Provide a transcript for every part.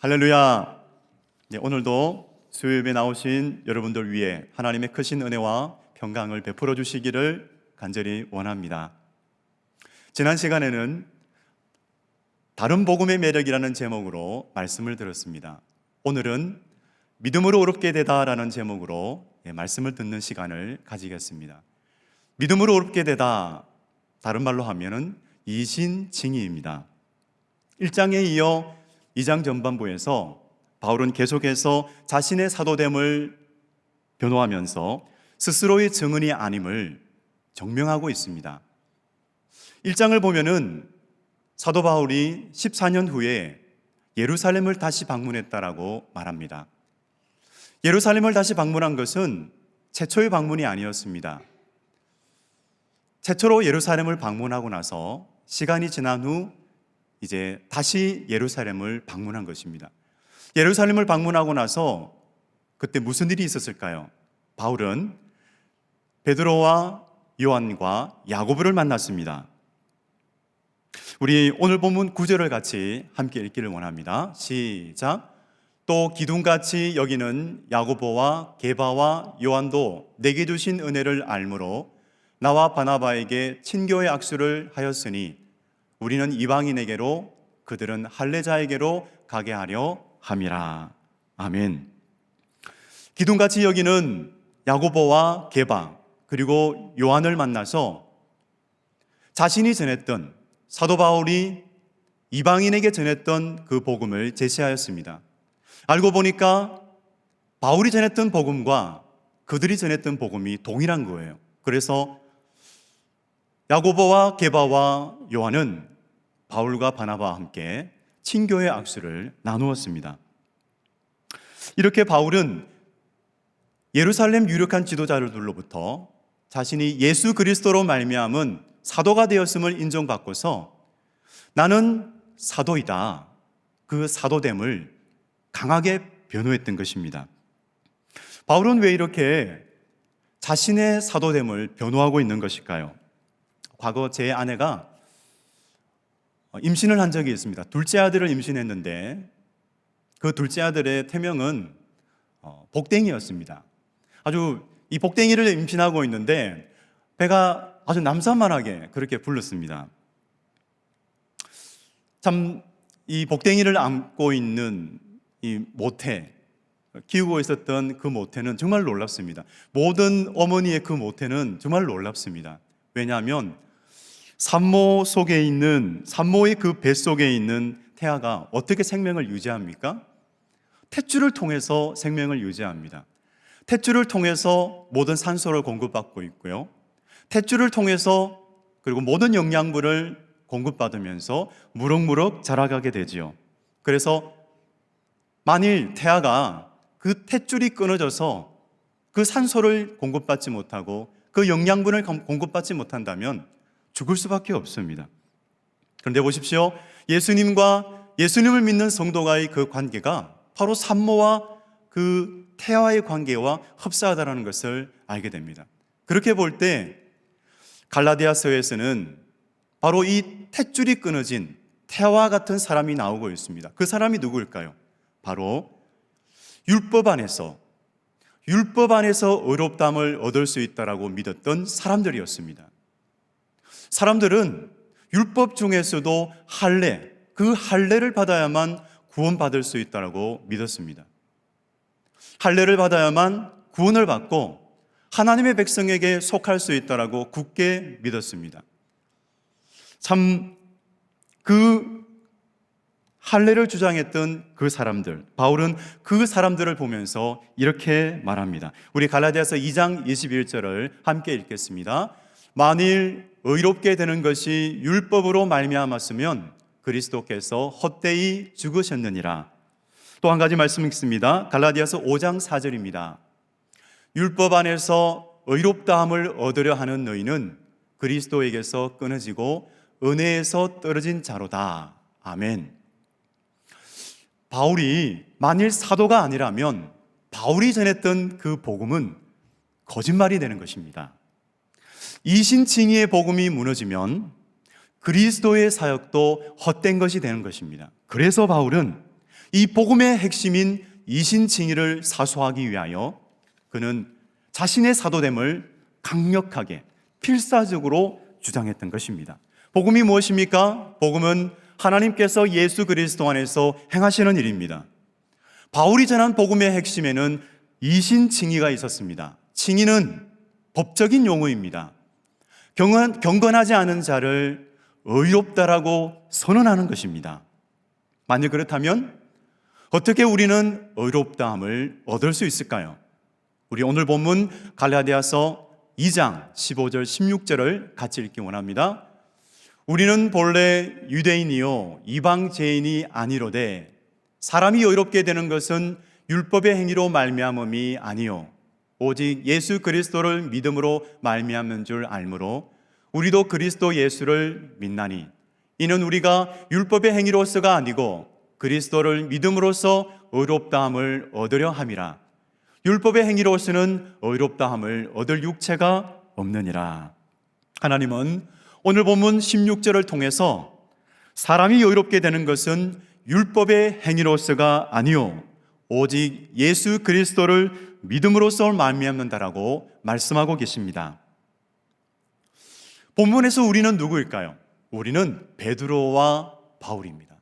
할렐루야. 네, 오늘도 수요예배 나오신 여러분들 위해 하나님의 크신 은혜와 평강을 베풀어 주시기를 간절히 원합니다. 지난 시간에는 다른 복음의 매력이라는 제목으로 말씀을 들었습니다. 오늘은 믿음으로 어렵게 되다라는 제목으로 말씀을 듣는 시간을 가지겠습니다. 믿음으로 어렵게 되다, 다른 말로 하면은 이신칭의입니다. 1장에 이어 2장 전반부에서 바울은 계속해서 자신의 사도됨을 변호하면서 스스로의 증언이 아님을 증명하고 있습니다. 1장을 보면은 사도 바울이 14년 후에 예루살렘을 다시 방문했다라고 말합니다. 예루살렘을 다시 방문한 것은 최초의 방문이 아니었습니다. 최초로 예루살렘을 방문하고 나서 시간이 지난 후 이제 다시 예루살렘을 방문한 것입니다. 예루살렘을 방문하고 나서 그때 무슨 일이 있었을까요? 바울은 베드로와 요한과 야고보를 만났습니다. 우리 오늘 본문 9절을 같이 함께 읽기를 원합니다. 시작. 또 기둥같이 여기는 야고보와 게바와 요한도 내게 주신 은혜를 알므로 나와 바나바에게 친교의 악수를 하였으니 우리는 이방인에게로 그들은 할례자에게로 가게 하려 함이라. 아멘. 기둥같이 여기는 야고보와 게바 그리고 요한을 만나서 자신이 전했던, 사도 바울이 이방인에게 전했던 그 복음을 제시하였습니다. 알고 보니까 바울이 전했던 복음과 그들이 전했던 복음이 동일한 거예요. 그래서 야고보와 게바와 요한은 바울과 바나바와 함께 친교의 악수를 나누었습니다. 이렇게 바울은 예루살렘 유력한 지도자들로부터 자신이 예수 그리스도로 말미암은 사도가 되었음을 인정받고서 나는 사도이다, 그 사도됨을 강하게 변호했던 것입니다. 바울은 왜 이렇게 자신의 사도됨을 변호하고 있는 것일까요? 과거 제 아내가 임신을 한 적이 있습니다. 둘째 아들을 임신했는데 그 둘째 아들의 태명은 복댕이였습니다. 아주 이 복댕이를 임신하고 있는데 배가 아주 남산만하게 그렇게 불렀습니다. 참 이 복댕이를 안고 있는 이 모태, 키우고 있었던 그 모태는 정말 놀랍습니다. 모든 어머니의 그 모태는 정말 놀랍습니다. 왜냐하면 산모의 그 뱃속에 있는 태아가 어떻게 생명을 유지합니까? 탯줄을 통해서 생명을 유지합니다. 탯줄을 통해서 모든 산소를 공급받고 있고요. 탯줄을 통해서 그리고 모든 영양분을 공급받으면서 무럭무럭 자라가게 되지요. 그래서 만일 태아가 그 탯줄이 끊어져서 그 산소를 공급받지 못하고 그 영양분을 공급받지 못한다면 죽을 수밖에 없습니다. 그런데 보십시오. 예수님을 믿는 성도가의 그 관계가 바로 산모와 그 태아의 관계와 흡사하다는 것을 알게 됩니다. 그렇게 볼 때 갈라디아서에서는 바로 이 탯줄이 끊어진 태아와 같은 사람이 나오고 있습니다. 그 사람이 누구일까요? 바로 율법 안에서 의롭다함을 얻을 수 있다라고 믿었던 사람들이었습니다. 사람들은 율법 중에서도 그 할례를 받아야만 구원받을 수 있다고 믿었습니다. 할례를 받아야만 구원을 받고 하나님의 백성에게 속할 수 있다고 굳게 믿었습니다. 참 그 할례를 주장했던 그 사람들, 바울은 그 사람들을 보면서 이렇게 말합니다. 우리 갈라디아서 2장 21절을 함께 읽겠습니다. 만일 의롭게 되는 것이 율법으로 말미암았으면 그리스도께서 헛되이 죽으셨느니라. 또 한 가지 말씀 읽습니다. 갈라디아서 5장 4절입니다. 율법 안에서 의롭다함을 얻으려 하는 너희는 그리스도에게서 끊어지고 은혜에서 떨어진 자로다. 아멘. 바울이 만일 사도가 아니라면 바울이 전했던 그 복음은 거짓말이 되는 것입니다. 이신칭의의 복음이 무너지면 그리스도의 사역도 헛된 것이 되는 것입니다. 그래서 바울은 이 복음의 핵심인 이신칭의를 사수하기 위하여 그는 자신의 사도됨을 강력하게 필사적으로 주장했던 것입니다. 복음이 무엇입니까? 복음은 하나님께서 예수 그리스도 안에서 행하시는 일입니다. 바울이 전한 복음의 핵심에는 이신칭의가 있었습니다. 칭의는 법적인 용어입니다. 경건하지 않은 자를 의롭다라고 선언하는 것입니다. 만약 그렇다면 어떻게 우리는 의롭다함을 얻을 수 있을까요? 우리 오늘 본문 갈라디아서 2장 15절 16절을 같이 읽기 원합니다. 우리는 본래 유대인이요 이방제인이 아니로되 사람이 의롭게 되는 것은 율법의 행위로 말미암음이 아니요 오직 예수 그리스도를 믿음으로 말미암는 줄 알므로 우리도 그리스도 예수를 믿나니 이는 우리가 율법의 행위로서가 아니고 그리스도를 믿음으로써 의롭다함을 얻으려 함이라. 율법의 행위로서는 의롭다함을 얻을 육체가 없느니라. 하나님은 오늘 본문 16절을 통해서 사람이 의롭게 되는 것은 율법의 행위로서가 아니요 오직 예수 그리스도를 믿음으로써 말미암는다라고 말씀하고 계십니다. 본문에서 우리는 누구일까요? 우리는 베드로와 바울입니다.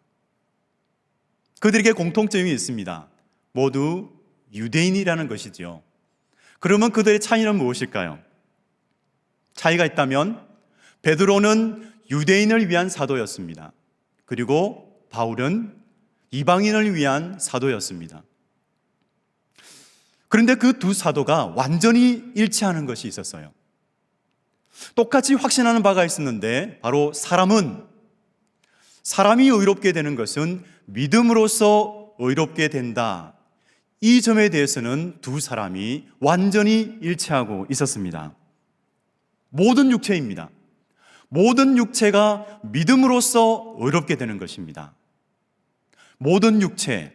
그들에게 공통점이 있습니다. 모두 유대인이라는 것이지요. 그러면 그들의 차이는 무엇일까요? 차이가 있다면 베드로는 유대인을 위한 사도였습니다. 그리고 바울은 이방인을 위한 사도였습니다. 그런데 그 두 사도가 완전히 일치하는 것이 있었어요. 똑같이 확신하는 바가 있었는데 바로 사람이 의롭게 되는 것은 믿음으로써 의롭게 된다. 이 점에 대해서는 두 사람이 완전히 일치하고 있었습니다. 모든 육체입니다. 모든 육체가 믿음으로써 의롭게 되는 것입니다. 모든 육체,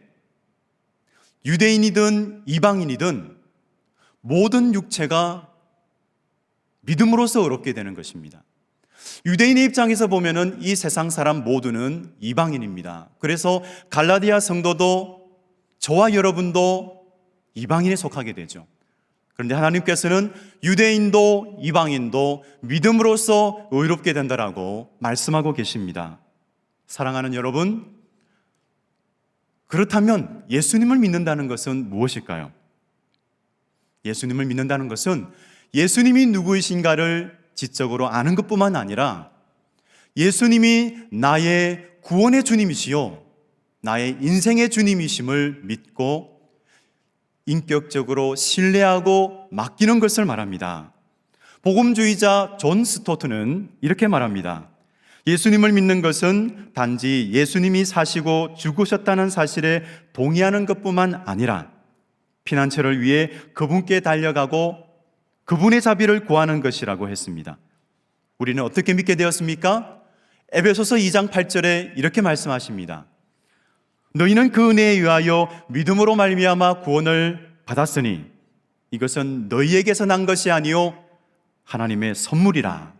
유대인이든 이방인이든 모든 육체가 믿음으로써 의롭게 되는 것입니다. 유대인의 입장에서 보면은 이 세상 사람 모두는 이방인입니다. 그래서 갈라디아 성도도 저와 여러분도 이방인에 속하게 되죠. 그런데 하나님께서는 유대인도 이방인도 믿음으로써 의롭게 된다라고 말씀하고 계십니다. 사랑하는 여러분, 그렇다면 예수님을 믿는다는 것은 무엇일까요? 예수님을 믿는다는 것은 예수님이 누구이신가를 지적으로 아는 것뿐만 아니라 예수님이 나의 구원의 주님이시요 나의 인생의 주님이심을 믿고 인격적으로 신뢰하고 맡기는 것을 말합니다. 복음주의자 존 스토트는 이렇게 말합니다. 예수님을 믿는 것은 단지 예수님이 사시고 죽으셨다는 사실에 동의하는 것뿐만 아니라 피난처를 위해 그분께 달려가고 그분의 자비를 구하는 것이라고 했습니다. 우리는 어떻게 믿게 되었습니까? 에베소서 2장 8절에 이렇게 말씀하십니다. 너희는 그 은혜에 의하여 믿음으로 말미암아 구원을 받았으니 이것은 너희에게서 난 것이 아니요 하나님의 선물이라.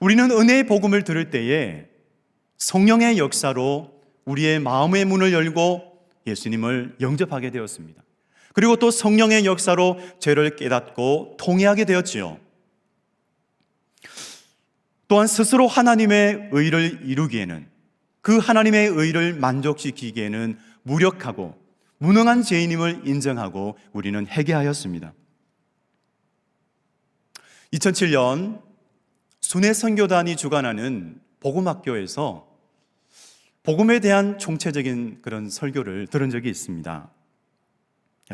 우리는 은혜의 복음을 들을 때에 성령의 역사로 우리의 마음의 문을 열고 예수님을 영접하게 되었습니다. 그리고 또 성령의 역사로 죄를 깨닫고 통회하게 되었지요. 또한 스스로 하나님의 의를 이루기에는 그 하나님의 의를 만족시키기에는 무력하고 무능한 죄인임을 인정하고 우리는 회개하였습니다. 2007년 순회선교단이 주관하는 복음학교에서 복음에 대한 총체적인 그런 설교를 들은 적이 있습니다.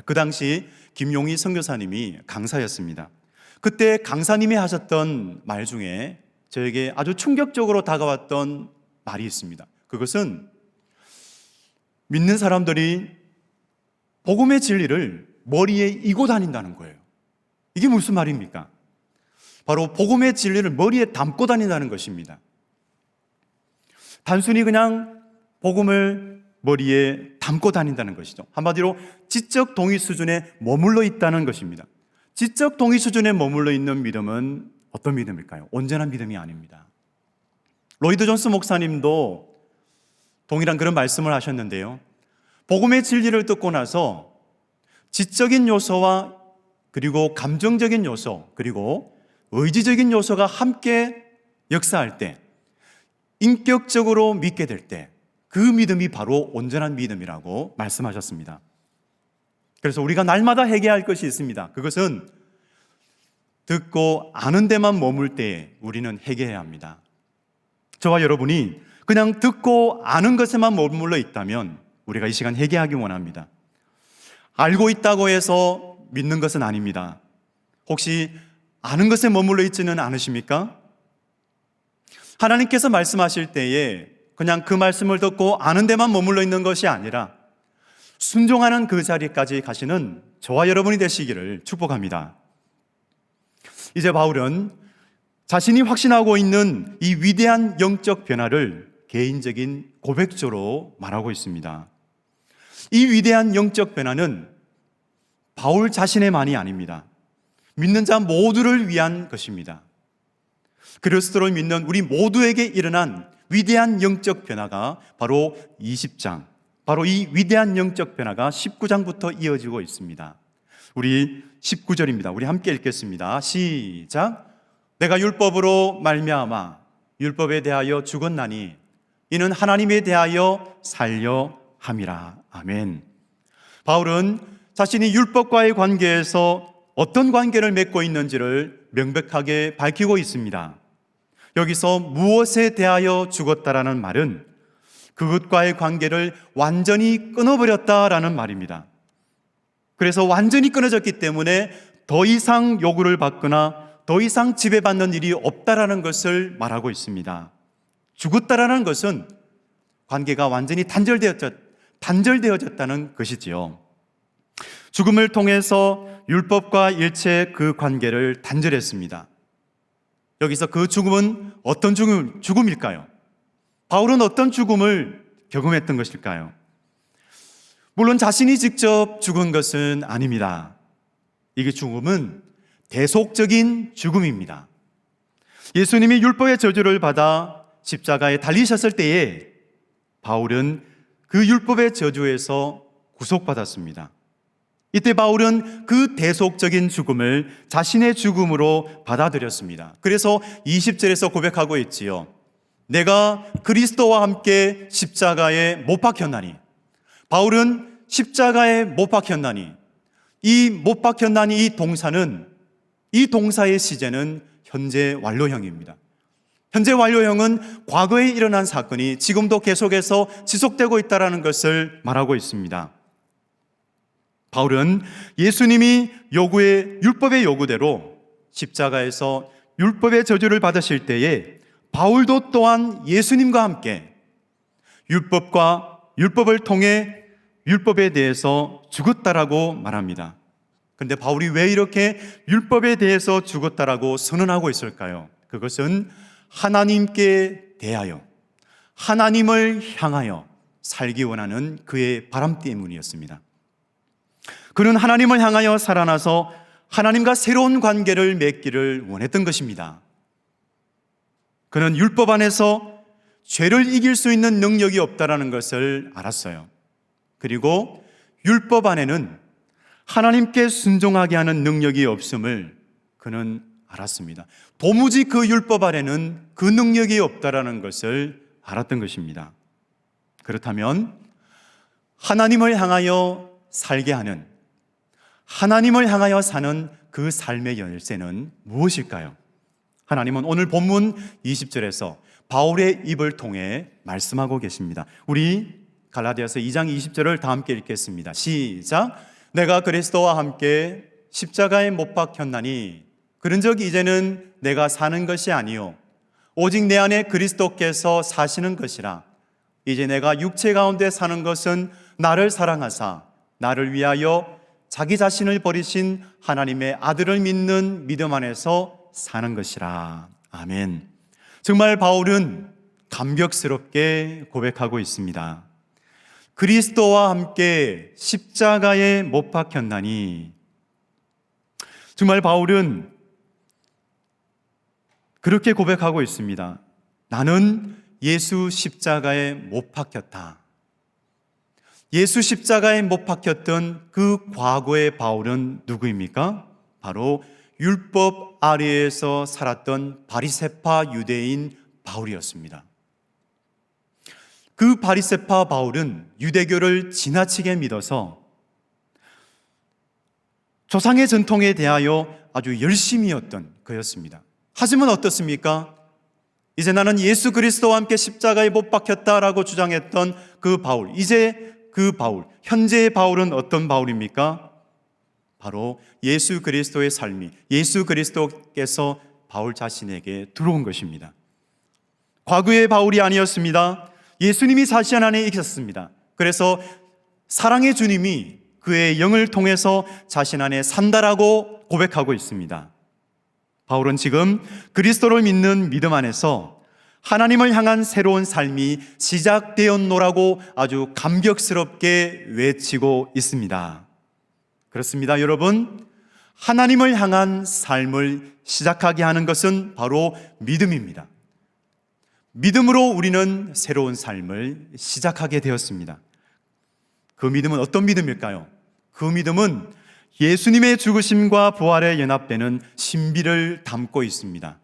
그 당시 김용희 선교사님이 강사였습니다. 그때 강사님이 하셨던 말 중에 저에게 아주 충격적으로 다가왔던 말이 있습니다. 그것은 믿는 사람들이 복음의 진리를 머리에 이고 다닌다는 거예요. 이게 무슨 말입니까? 바로 복음의 진리를 머리에 담고 다닌다는 것입니다. 단순히 그냥 복음을 머리에 담고 다닌다는 것이죠. 한마디로 지적 동의 수준에 머물러 있다는 것입니다. 지적 동의 수준에 머물러 있는 믿음은 어떤 믿음일까요? 온전한 믿음이 아닙니다. 로이드 존스 목사님도 동일한 그런 말씀을 하셨는데요. 복음의 진리를 듣고 나서 지적인 요소와 그리고 감정적인 요소 그리고 의지적인 요소가 함께 역사할 때, 인격적으로 믿게 될 때 그 믿음이 바로 온전한 믿음이라고 말씀하셨습니다. 그래서 우리가 날마다 회개할 것이 있습니다. 그것은 듣고 아는 데만 머물 때에 우리는 회개해야 합니다. 저와 여러분이 그냥 듣고 아는 것에만 머물러 있다면 우리가 이 시간 회개하기 원합니다. 알고 있다고 해서 믿는 것은 아닙니다. 혹시 아는 것에 머물러 있지는 않으십니까? 하나님께서 말씀하실 때에 그냥 그 말씀을 듣고 아는 데만 머물러 있는 것이 아니라 순종하는 그 자리까지 가시는 저와 여러분이 되시기를 축복합니다. 이제 바울은 자신이 확신하고 있는 이 위대한 영적 변화를 개인적인 고백조로 말하고 있습니다. 이 위대한 영적 변화는 바울 자신의만이 아닙니다. 믿는 자 모두를 위한 것입니다. 그리스도를 믿는 우리 모두에게 일어난 위대한 영적 변화가 바로 20장, 바로 이 위대한 영적 변화가 19장부터 이어지고 있습니다. 우리 19절입니다. 우리 함께 읽겠습니다. 시작. 내가 율법으로 말미암아 율법에 대하여 죽었나니 이는 하나님에 대하여 살려 함이라. 아멘. 바울은 자신이 율법과의 관계에서 어떤 관계를 맺고 있는지를 명백하게 밝히고 있습니다. 여기서 무엇에 대하여 죽었다라는 말은 그것과의 관계를 완전히 끊어버렸다라는 말입니다. 그래서 완전히 끊어졌기 때문에 더 이상 요구를 받거나 더 이상 지배받는 일이 없다라는 것을 말하고 있습니다. 죽었다라는 것은 관계가 완전히 단절되어졌다는 것이지요. 죽음을 통해서 율법과 일체 그 관계를 단절했습니다. 여기서 그 죽음은 어떤 죽음일까요? 바울은 어떤 죽음을 경험했던 것일까요? 물론 자신이 직접 죽은 것은 아닙니다. 이게 죽음은 대속적인 죽음입니다. 예수님이 율법의 저주를 받아 십자가에 달리셨을 때에 바울은 그 율법의 저주에서 구속받았습니다. 이때 바울은 그 대속적인 죽음을 자신의 죽음으로 받아들였습니다. 그래서 20절에서 고백하고 있지요. 내가 그리스도와 함께 십자가에 못 박혔나니. 바울은 십자가에 못 박혔나니. 이 못 박혔나니 이 동사의 시제는 현재 완료형입니다. 현재 완료형은 과거에 일어난 사건이 지금도 계속해서 지속되고 있다는 것을 말하고 있습니다. 바울은 예수님이 율법의 요구대로 십자가에서 율법의 저주를 받으실 때에 바울도 또한 예수님과 함께 율법을 통해 율법에 대해서 죽었다라고 말합니다. 그런데 바울이 왜 이렇게 율법에 대해서 죽었다라고 선언하고 있을까요? 그것은 하나님께 대하여, 하나님을 향하여 살기 원하는 그의 바람 때문이었습니다. 그는 하나님을 향하여 살아나서 하나님과 새로운 관계를 맺기를 원했던 것입니다. 그는 율법 안에서 죄를 이길 수 있는 능력이 없다는 것을 알았어요. 그리고 율법 안에는 하나님께 순종하게 하는 능력이 없음을 그는 알았습니다. 도무지 그 율법 안에는 그 능력이 없다는 것을 알았던 것입니다. 그렇다면 하나님을 향하여 살게 하는, 하나님을 향하여 사는 그 삶의 열쇠는 무엇일까요? 하나님은 오늘 본문 20절에서 바울의 입을 통해 말씀하고 계십니다. 우리 갈라디아서 2장 20절을 다 함께 읽겠습니다. 시작. 내가 그리스도와 함께 십자가에 못 박혔나니 그런즉 이제는 내가 사는 것이 아니요 오직 내 안에 그리스도께서 사시는 것이라. 이제 내가 육체 가운데 사는 것은 나를 사랑하사 나를 위하여 자기 자신을 버리신 하나님의 아들을 믿는 믿음 안에서 사는 것이라. 아멘. 정말 바울은 감격스럽게 고백하고 있습니다. 그리스도와 함께 십자가에 못 박혔나니. 정말 바울은 그렇게 고백하고 있습니다. 나는 예수 십자가에 못 박혔다. 예수 십자가에 못 박혔던 그 과거의 바울은 누구입니까? 바로 율법 아래에서 살았던 바리새파 유대인 바울이었습니다. 그 바리새파 바울은 유대교를 지나치게 믿어서 조상의 전통에 대하여 아주 열심이었던 그였습니다. 하지만 어떻습니까? 이제 나는 예수 그리스도와 함께 십자가에 못 박혔다라고 주장했던 그 바울, 이제 그 바울, 현재의 바울은 어떤 바울입니까? 바로 예수 그리스도의 삶이, 예수 그리스도께서 바울 자신에게 들어온 것입니다. 과거의 바울이 아니었습니다. 예수님이 자신 안에 있었습니다. 그래서 사랑의 주님이 그의 영을 통해서 자신 안에 산다라고 고백하고 있습니다. 바울은 지금 그리스도를 믿는 믿음 안에서 하나님을 향한 새로운 삶이 시작되었노라고 아주 감격스럽게 외치고 있습니다. 그렇습니다, 여러분. 하나님을 향한 삶을 시작하게 하는 것은 바로 믿음입니다. 믿음으로 우리는 새로운 삶을 시작하게 되었습니다. 그 믿음은 어떤 믿음일까요? 그 믿음은 예수님의 죽으심과 부활에 연합되는 신비를 담고 있습니다.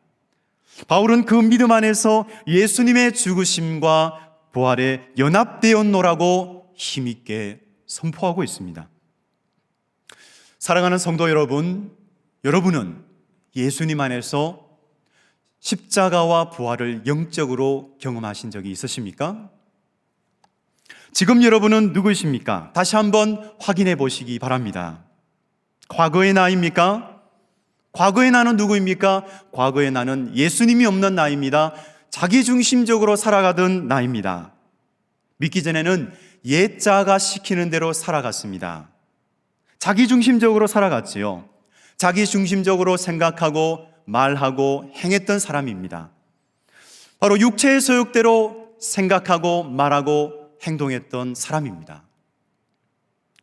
바울은 그 믿음 안에서 예수님의 죽으심과 부활에 연합되었노라고 힘있게 선포하고 있습니다. 사랑하는 성도 여러분, 여러분은 예수님 안에서 십자가와 부활을 영적으로 경험하신 적이 있으십니까? 지금 여러분은 누구십니까? 다시 한번 확인해 보시기 바랍니다. 과거의 나입니까? 과거의 나는 누구입니까? 과거의 나는 예수님이 없는 나입니다. 자기중심적으로 살아가던 나입니다. 믿기 전에는 옛자가 시키는 대로 살아갔습니다. 자기중심적으로 살아갔지요. 자기중심적으로 생각하고 말하고 행했던 사람입니다. 바로 육체의 소욕대로 생각하고 말하고 행동했던 사람입니다.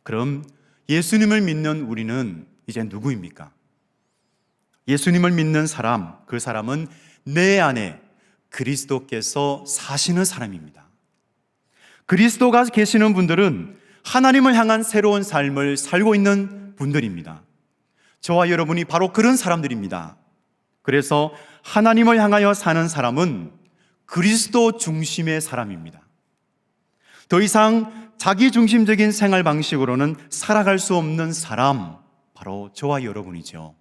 그럼 예수님을 믿는 우리는 이제 누구입니까? 예수님을 믿는 사람, 그 사람은 내 안에 그리스도께서 사시는 사람입니다. 그리스도가 계시는 분들은 하나님을 향한 새로운 삶을 살고 있는 분들입니다. 저와 여러분이 바로 그런 사람들입니다. 그래서 하나님을 향하여 사는 사람은 그리스도 중심의 사람입니다. 더 이상 자기중심적인 생활 방식으로는 살아갈 수 없는 사람, 바로 저와 여러분이죠.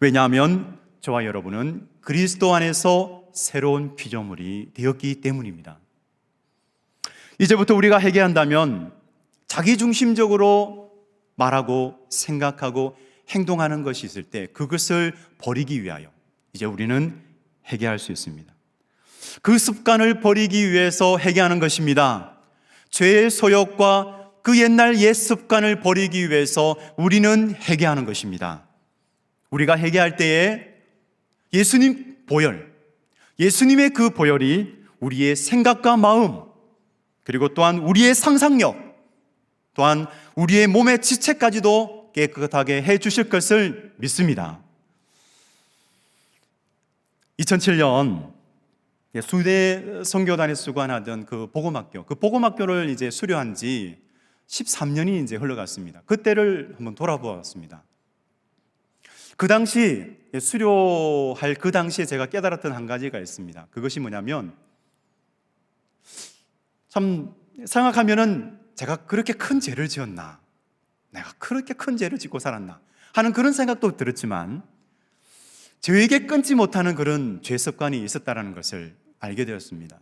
왜냐하면 저와 여러분은 그리스도 안에서 새로운 피조물이 되었기 때문입니다. 이제부터 우리가 회개한다면 자기중심적으로 말하고 생각하고 행동하는 것이 있을 때 그것을 버리기 위하여 이제 우리는 회개할 수 있습니다. 그 습관을 버리기 위해서 회개하는 것입니다. 죄의 소욕과 그 옛날 옛 습관을 버리기 위해서 우리는 회개하는 것입니다. 우리가 회개할 때에 예수님 보혈, 예수님의 그 보혈이 우리의 생각과 마음, 그리고 또한 우리의 상상력, 또한 우리의 몸의 지체까지도 깨끗하게 해 주실 것을 믿습니다. 2007년 수대 선교단에서 수관하던 그 복음학교를 이제 수료한 지 13년이 이제 흘러갔습니다. 그때를 한번 돌아보았습니다. 그 당시 수료할 그 당시에 제가 깨달았던 한 가지가 있습니다. 그것이 뭐냐면 참 생각하면은 제가 그렇게 큰 죄를 지었나? 내가 그렇게 큰 죄를 짓고 살았나? 하는 그런 생각도 들었지만 저에게 끊지 못하는 그런 죄 습관이 있었다는 것을 알게 되었습니다.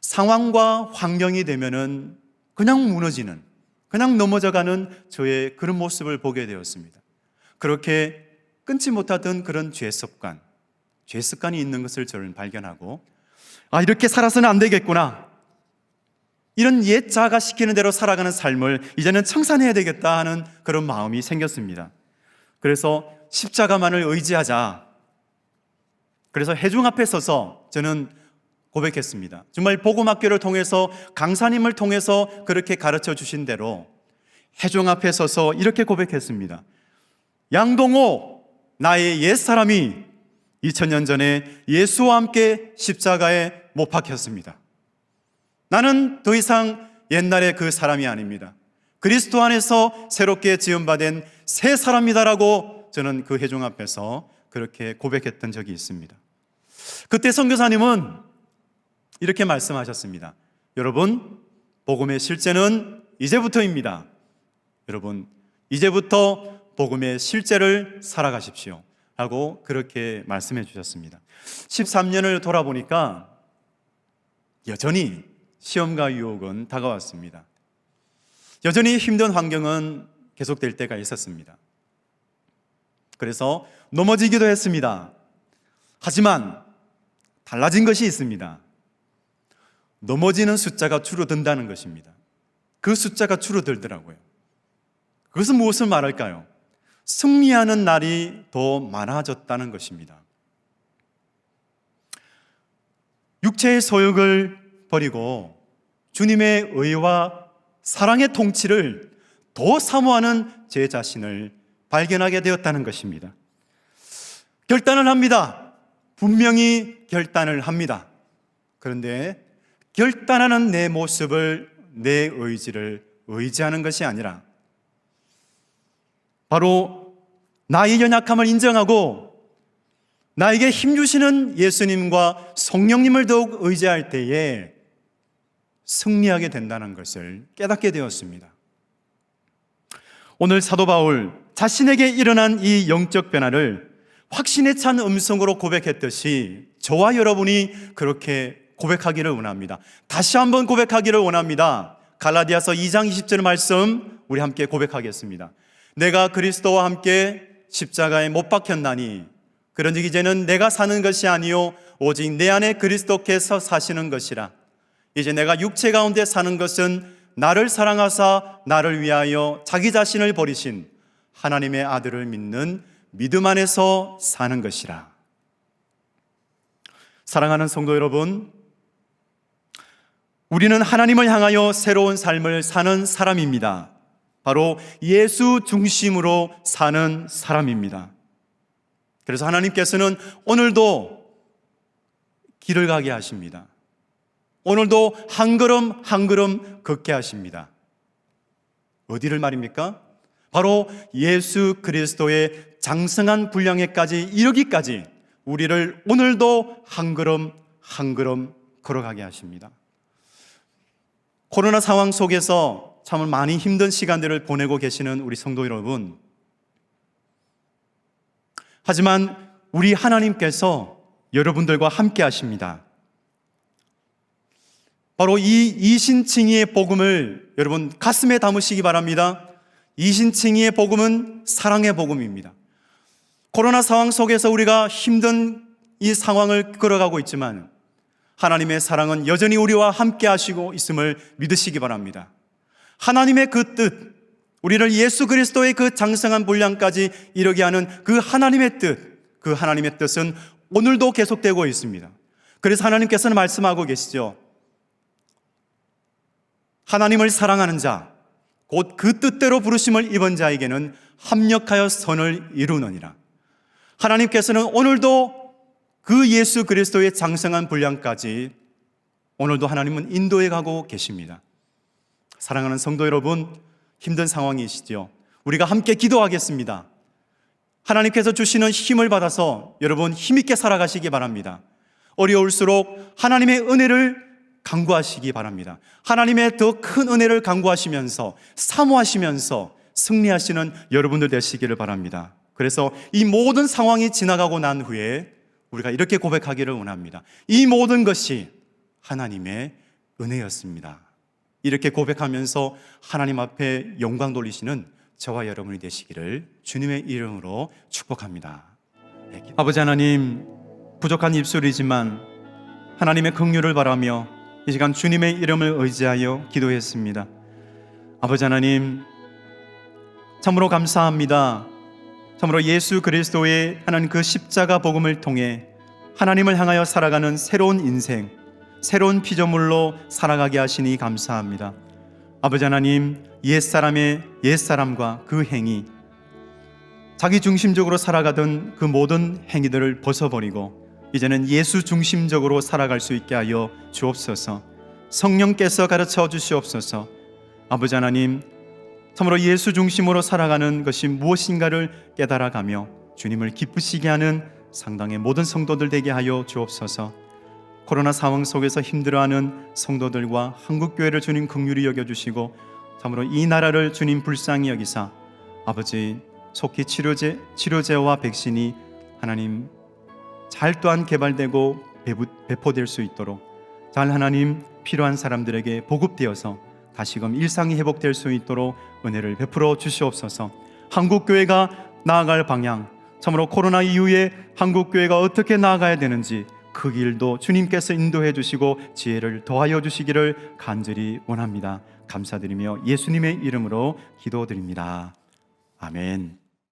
상황과 환경이 되면은 그냥 무너지는, 그냥 넘어져가는 저의 그런 모습을 보게 되었습니다. 그렇게 끊지 못하던 그런 죄 습관이 있는 것을 저는 발견하고, 이렇게 살아서는 안 되겠구나. 이런 옛 자아가 시키는 대로 살아가는 삶을 이제는 청산해야 되겠다 하는 그런 마음이 생겼습니다. 그래서 십자가만을 의지하자. 그래서 회중 앞에 서서 저는 고백했습니다. 정말 복음학교를 통해서 강사님을 통해서 그렇게 가르쳐 주신 대로 회중 앞에 서서 이렇게 고백했습니다. 양동호, 나의 옛사람이 2000년 전에 예수와 함께 십자가에 못 박혔습니다. 나는 더 이상 옛날의 그 사람이 아닙니다. 그리스도 안에서 새롭게 지음받은 새 사람이다라고 저는 그 회중 앞에서 그렇게 고백했던 적이 있습니다. 그때 선교사님은 이렇게 말씀하셨습니다. 여러분, 복음의 실제는 이제부터입니다. 여러분, 이제부터 복음의 실제를 살아가십시오 라고 그렇게 말씀해 주셨습니다. 13년을 돌아보니까 여전히 시험과 유혹은 다가왔습니다. 여전히 힘든 환경은 계속될 때가 있었습니다. 그래서 넘어지기도 했습니다. 하지만 달라진 것이 있습니다. 넘어지는 숫자가 줄어든다는 것입니다. 그 숫자가 줄어들더라고요. 그것은 무엇을 말할까요? 승리하는 날이 더 많아졌다는 것입니다. 육체의 소욕을 버리고 주님의 의와 사랑의 통치를 더 사모하는 제 자신을 발견하게 되었다는 것입니다. 결단을 합니다. 분명히 결단을 합니다. 그런데 결단하는 내 모습을, 내 의지를 의지하는 것이 아니라 바로 나의 연약함을 인정하고 나에게 힘주시는 예수님과 성령님을 더욱 의지할 때에 승리하게 된다는 것을 깨닫게 되었습니다. 오늘 사도 바울 자신에게 일어난 이 영적 변화를 확신에 찬 음성으로 고백했듯이 저와 여러분이 그렇게 고백하기를 원합니다. 다시 한번 고백하기를 원합니다. 갈라디아서 2장 20절 말씀 우리 함께 고백하겠습니다. 내가 그리스도와 함께 십자가에 못 박혔나니 그런즉 이제는 내가 사는 것이 아니요 오직 내 안에 그리스도께서 사시는 것이라. 이제 내가 육체 가운데 사는 것은 나를 사랑하사 나를 위하여 자기 자신을 버리신 하나님의 아들을 믿는 믿음 안에서 사는 것이라. 사랑하는 성도 여러분, 우리는 하나님을 향하여 새로운 삶을 사는 사람입니다. 바로 예수 중심으로 사는 사람입니다. 그래서 하나님께서는 오늘도 길을 가게 하십니다. 오늘도 한 걸음 한 걸음 걷게 하십니다. 어디를 말입니까? 바로 예수 그리스도의 장성한 분량에까지 이르기까지 우리를 오늘도 한 걸음 한 걸음 걸어가게 하십니다. 코로나 상황 속에서 참 많이 힘든 시간들을 보내고 계시는 우리 성도 여러분, 하지만 우리 하나님께서 여러분들과 함께 하십니다. 바로 이 이신칭의의 복음을 여러분 가슴에 담으시기 바랍니다. 이신칭의의 복음은 사랑의 복음입니다. 코로나 상황 속에서 우리가 힘든 이 상황을 걸어가고 있지만 하나님의 사랑은 여전히 우리와 함께 하시고 있음을 믿으시기 바랍니다. 하나님의 그 뜻, 우리를 예수 그리스도의 그 장성한 분량까지 이르게 하는 그 하나님의 뜻, 그 하나님의 뜻은 오늘도 계속되고 있습니다. 그래서 하나님께서는 말씀하고 계시죠. 하나님을 사랑하는 자, 곧 그 뜻대로 부르심을 입은 자에게는 합력하여 선을 이루느니라. 하나님께서는 오늘도 그 예수 그리스도의 장성한 분량까지 오늘도 하나님은 인도해 가고 계십니다. 사랑하는 성도 여러분, 힘든 상황이시죠? 우리가 함께 기도하겠습니다. 하나님께서 주시는 힘을 받아서 여러분 힘있게 살아가시기 바랍니다. 어려울수록 하나님의 은혜를 간구하시기 바랍니다. 하나님의 더 큰 은혜를 간구하시면서 사모하시면서 승리하시는 여러분들 되시기를 바랍니다. 그래서 이 모든 상황이 지나가고 난 후에 우리가 이렇게 고백하기를 원합니다. 이 모든 것이 하나님의 은혜였습니다. 이렇게 고백하면서 하나님 앞에 영광 돌리시는 저와 여러분이 되시기를 주님의 이름으로 축복합니다. 아버지 하나님, 부족한 입술이지만 하나님의 긍휼을 바라며 이 시간 주님의 이름을 의지하여 기도했습니다. 아버지 하나님, 참으로 감사합니다. 참으로 예수 그리스도의 하나님 그 십자가 복음을 통해 하나님을 향하여 살아가는 새로운 인생, 새로운 피조물로 살아가게 하시니 감사합니다. 아버지 하나님, 옛사람의 옛사람과 그 행위, 자기 중심적으로 살아가던 그 모든 행위들을 벗어버리고 이제는 예수 중심적으로 살아갈 수 있게 하여 주옵소서. 성령께서 가르쳐 주시옵소서. 아버지 하나님, 참으로 예수 중심으로 살아가는 것이 무엇인가를 깨달아가며 주님을 기쁘시게 하는 상당의 모든 성도들 되게 하여 주옵소서. 코로나 상황 속에서 힘들어하는 성도들과 한국교회를 주님 긍휼히 여겨주시고 참으로 이 나라를 주님 불쌍히 여기사 아버지 속히 치료제와 백신이 하나님 잘 또한 개발되고 배포될 수 있도록 잘 하나님 필요한 사람들에게 보급되어서 다시금 일상이 회복될 수 있도록 은혜를 베풀어 주시옵소서. 한국교회가 나아갈 방향, 참으로 코로나 이후에 한국교회가 어떻게 나아가야 되는지 그 길도 주님께서 인도해 주시고 지혜를 더하여 주시기를 간절히 원합니다. 감사드리며 예수님의 이름으로 기도드립니다. 아멘.